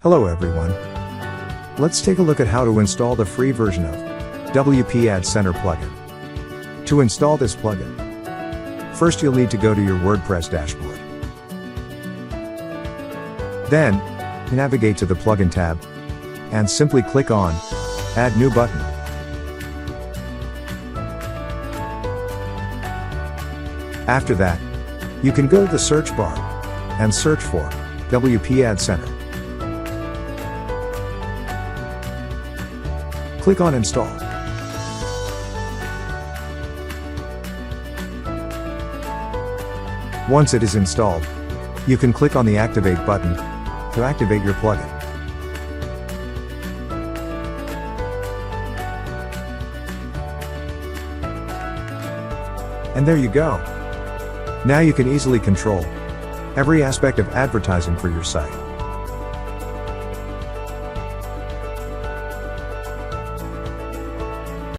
Hello everyone. Let's take a look at how to install the free version of WP AdCenter plugin. To install this plugin, first you'll need to go to your WordPress dashboard. Then, navigate to the plugin tab, and simply click on Add New button. After that, you can go to the search bar and search for WP AdCenter. Click on Install. Once it is installed, you can click on the Activate button to activate your plugin. And there you go. Now you can easily control every aspect of advertising for your site.